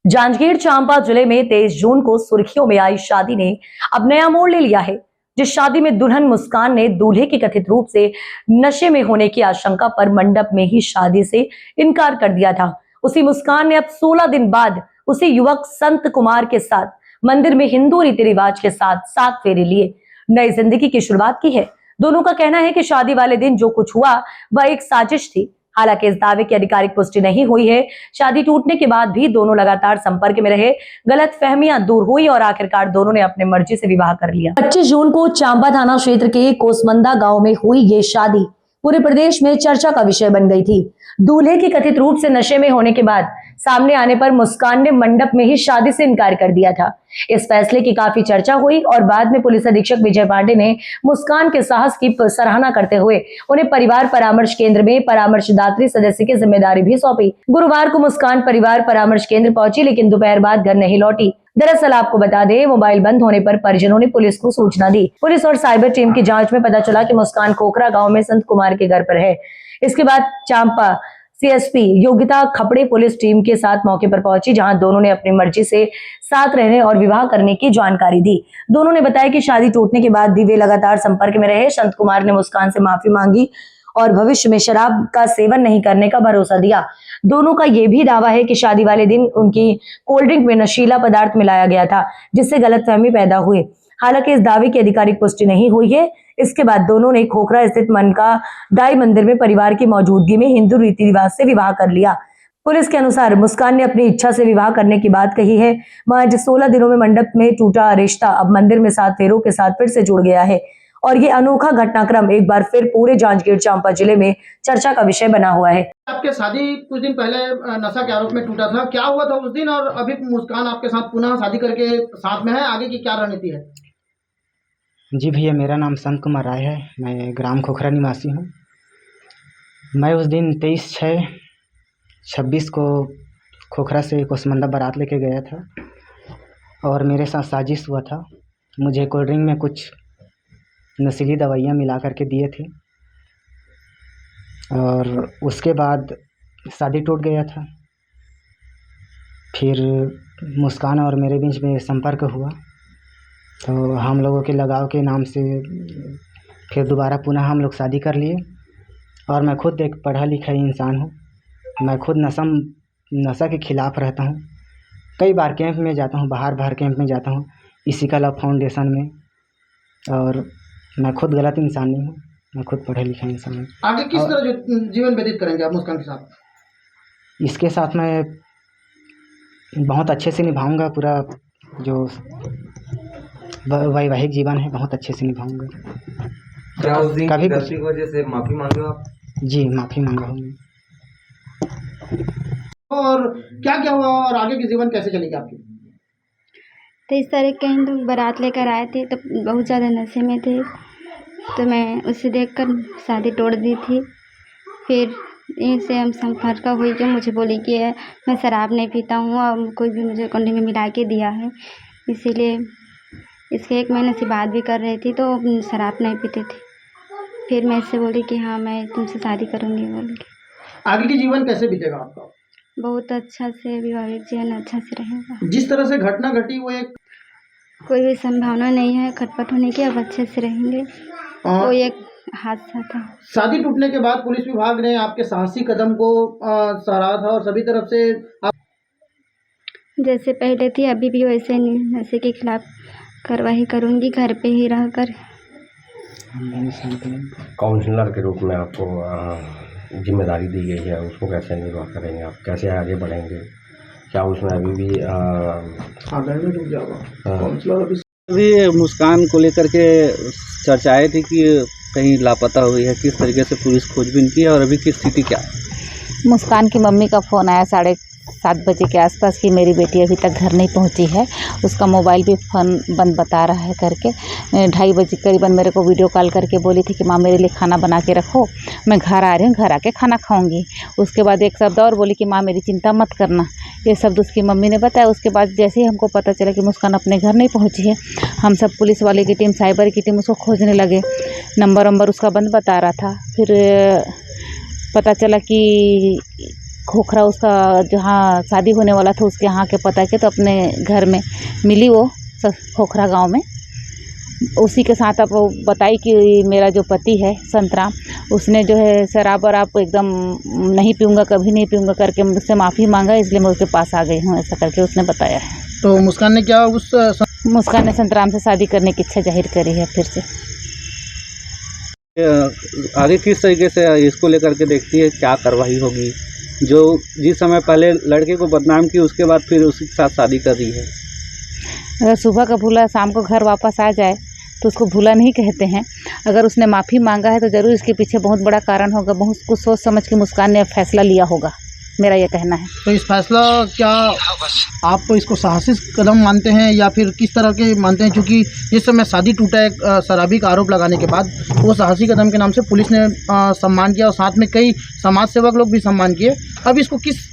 जांजगीर चांपा जिले में 23 जून को सुर्खियों में आई शादी ने अब नया मोड़ ले लिया है। जिस शादी में दुल्हन मुस्कान ने दूल्हे की कथित रूप से नशे में होने की आशंका पर मंडप में ही शादी से इनकार कर दिया था, उसी मुस्कान ने अब 16 दिन बाद उसी युवक संत कुमार के साथ मंदिर में हिंदू रीति रिवाज के साथ 7 फेरे लिए नई जिंदगी की शुरुआत की है। दोनों का कहना है कि शादी वाले दिन जो कुछ हुआ वह एक साजिश थी। हालांकि इस दावे की आधिकारिक पुष्टि नहीं हुई है। शादी टूटने के बाद भी दोनों लगातार संपर्क में रहे, गलतफहमियां दूर हुई और आखिरकार दोनों ने अपने मर्जी से विवाह कर लिया। 25 जून को चांबा थाना क्षेत्र के कोसमंदा गांव में हुई ये शादी पूरे प्रदेश में चर्चा का विषय बन गई थी। दूल्हे की कथित रूप से नशे में होने के बाद सामने आने पर मुस्कान ने मंडप में ही शादी से इनकार कर दिया था। इस फैसले की काफी चर्चा हुई और बाद में पुलिस अधीक्षक विजय पांडे ने मुस्कान के साहस की सराहना करते हुए उन्हें परिवार परामर्श केंद्र में परामर्शदात्री सदस्य की जिम्मेदारी भी सौंपी। गुरुवार को मुस्कान परिवार परामर्श केंद्र पहुंची, लेकिन दोपहर बाद घर नहीं लौटी। दरअसल आपको बता दें, मोबाइल बंद होने पर परिजनों ने पुलिस को सूचना दी। पुलिस और साइबर टीम की जांच में पता चला कि मुस्कान खोखरा गांव में संत कुमार के घर पर है। इसके बाद Champa CSP Yogita Khapde police team के साथ मौके पर पहुंची, जहां दोनों ने अपनी मर्जी से साथ रहने और विवाह करने की जानकारी दी। दोनों ने बताया कि शादी टूटने के बाद भी वे लगातार संपर्क में रहे। संत कुमार ने मुस्कान से माफी मांगी और भविष्य में शराब का सेवन नहीं करने का भरोसा दिया। दोनों का यह भी दावा है कि शादी वाले दिन उनकी कोल्ड ड्रिंक में नशीला पदार्थ मिलाया गया था, जिससे गलतफहमी पैदा हुई। हालांकि इस दावे की आधिकारिक पुष्टि नहीं हुई है। इसके बाद दोनों ने खोखरा स्थित मनका दाई मंदिर में परिवार की मौजूदगी में हिंदू रीति रिवाज से विवाह कर लिया। पुलिस के अनुसार मुस्कान ने अपनी इच्छा से विवाह करने की बात कही है। महज 16 दिनों में मंडप में टूटा रिश्ता अब मंदिर में 7 फेरों के साथ फिर से जुड़ गया है और ये अनोखा घटनाक्रम एक बार फिर पूरे जांजगीर चांपा जिले में चर्चा का विषय बना हुआ है। आपके शादी कुछ दिन पहले नशा के आरोप में टूटा था, क्या हुआ था उस दिन और अभी मुस्कान आपके साथ पुनः शादी करके साथ में है, आगे की क्या रणनीति है? जी भैया, मेरा नाम संत कुमार राय है। मैं ग्राम खोखरा निवासी हूँ। मैं उस दिन 23/6/26 को खोखरा से कोसमंदा बारात लेके गया था और मेरे साथ साजिश हुआ था। मुझे कोल्ड ड्रिंक में कुछ नशीली दवाइयाँ मिला करके दिए थे और उसके बाद शादी टूट गया था। फिर मुस्कान और मेरे बीच में संपर्क हुआ तो हम लोगों के लगाव के नाम से फिर दोबारा पुनः हम लोग शादी कर लिए। और मैं खुद एक पढ़ा लिखा इंसान हूँ। मैं खुद नशा के खिलाफ़ रहता हूँ। कई बार कैंप में जाता हूँ, बाहर कैंप में जाता हूँ इसी का लव फाउंडेशन में। और मैं खुद गलत इंसान नहीं हूँ, मैं खुद पढ़ा लिखा इंसान हूँ। आगे किस तरह जीवन व्यतीत करेंगे आप मुस्कान के साथ? इसके साथ मैं बहुत अच्छे से निभाऊंगा। पूरा जो वैवाहिक जीवन है बहुत अच्छे से निभाऊंगा। क्या उस दिन की गलती की वजह से माफी मांगे आप? जी, माफी मांगा हूँ। और क्या क्या हुआ और आगे की जीवन कैसे चलेगी आपकी? तो इस तरह के हिंदू बारात लेकर आए थे तो बहुत ज़्यादा नशे में थे, तो मैं उसे देखकर शादी तोड़ दी थी। फिर इनसे हम संपर्क हुई जो मुझे बोली कि मैं शराब नहीं पीता हूँ और कोई भी मुझे कंडे में मिला के दिया है, इसीलिए इसके 1 महीने से बात भी कर रही थी तो शराब नहीं पीते थे। फिर मैं इससे बोली कि हाँ मैं तुमसे शादी करूँगी बोल के। आगे की जीवन कैसे बीतेगा आपका? बहुत अच्छा से वैवाहिक जीवन अच्छा से रहेगा। जिस तरह से घटना घटी वो एक कोई भी संभावना नहीं है खटपट होने की, अब अच्छे से रहेंगे। वो एक हादसा था। शादी टूटने के बाद पुलिस विभाग ने आपके साहसी कदम को सराहा था और सभी तरफ से आप जैसे पहले थी अभी भी वैसे नशे के खिलाफ कार्रवाई करूंगी, घर पे ही रहकर। काउंसलर के रूप में आपको जिम्मेदारी दी गई है, उसको कैसे निर्वाह करेंगे आप? कैसे आगे बढ़ेंगे? क्या उसमें अभी भी अभी मुस्कान को लेकर के चर्चाएं थी कि कहीं लापता हुई है, किस तरीके से पुलिस खोजबीन की है और अभी की स्थिति क्या है? मुस्कान की मम्मी का फ़ोन आया 7:30 बजे के आसपास कि मेरी बेटी अभी तक घर नहीं पहुंची है। उसका मोबाइल भी फ़ोन बंद बता रहा है करके 2:30 बजे करीबन मेरे को वीडियो कॉल करके बोली थी कि माँ मेरे लिए खाना बना के रखो, मैं घर आ रही हूँ, घर आके खाना खाऊंगी। उसके बाद एक शब्द और बोली कि माँ मेरी चिंता मत करना। ये शब्द उसकी मम्मी ने बताया। उसके बाद जैसे ही हमको पता चला कि मुस्कान अपने घर नहीं पहुँची है, हम सब पुलिस वाले की टीम, साइबर की टीम उसको खोजने लगे। नंबर उसका बंद बता रहा था। फिर पता चला कि खोखरा उसका जहाँ शादी होने वाला था उसके यहाँ के पता के तो अपने घर में मिली वो खोखरा गांव में। उसी के साथ अब वो बताई कि मेरा जो पति है संतराम, उसने जो है शराब वराब एकदम नहीं पीऊँगा, कभी नहीं पीऊँगा करके मुझसे माफ़ी मांगा, इसलिए मैं उसके पास आ गई हूँ, ऐसा करके उसने बताया है। तो मुस्कान ने क्या उस मुस्कान ने संतराम से शादी करने की इच्छा जाहिर करी है फिर से। आगे किस तरीके से इसको लेकर के देखती है, क्या कार्रवाई होगी? जो जिस समय पहले लड़के को बदनाम की उसके बाद फिर उसके साथ शादी कर रही है। अगर सुबह का भूला शाम को घर वापस आ जाए तो उसको भूला नहीं कहते हैं। अगर उसने माफ़ी मांगा है तो ज़रूर इसके पीछे बहुत बड़ा कारण होगा, बहुत कुछ सोच समझ के मुस्कान ने फैसला लिया होगा, मेरा ये कहना है। तो इस फैसला क्या आप इसको साहसी कदम मानते हैं या फिर किस तरह के मानते हैं? क्योंकि जिस समय शादी टूटा है शराबी का आरोप लगाने के बाद, वो साहसी कदम के नाम से पुलिस ने सम्मान किया और साथ में कई समाज सेवक लोग भी सम्मान किए। अब इसको किस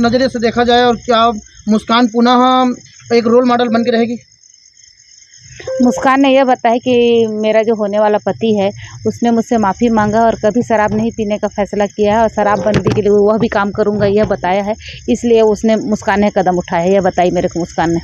नज़रिए से देखा जाए और क्या मुस्कान पुनः एक रोल मॉडल बन के रहेगी? मुस्कान ने यह बताया कि मेरा जो होने वाला पति है उसने मुझसे माफ़ी मांगा और कभी शराब नहीं पीने का फैसला किया है और शराबबंदी के लिए वह भी काम करूंगा, यह बताया है। इसलिए उसने मुस्कान ने कदम उठाया, यह बताई मेरे को मुस्कान ने।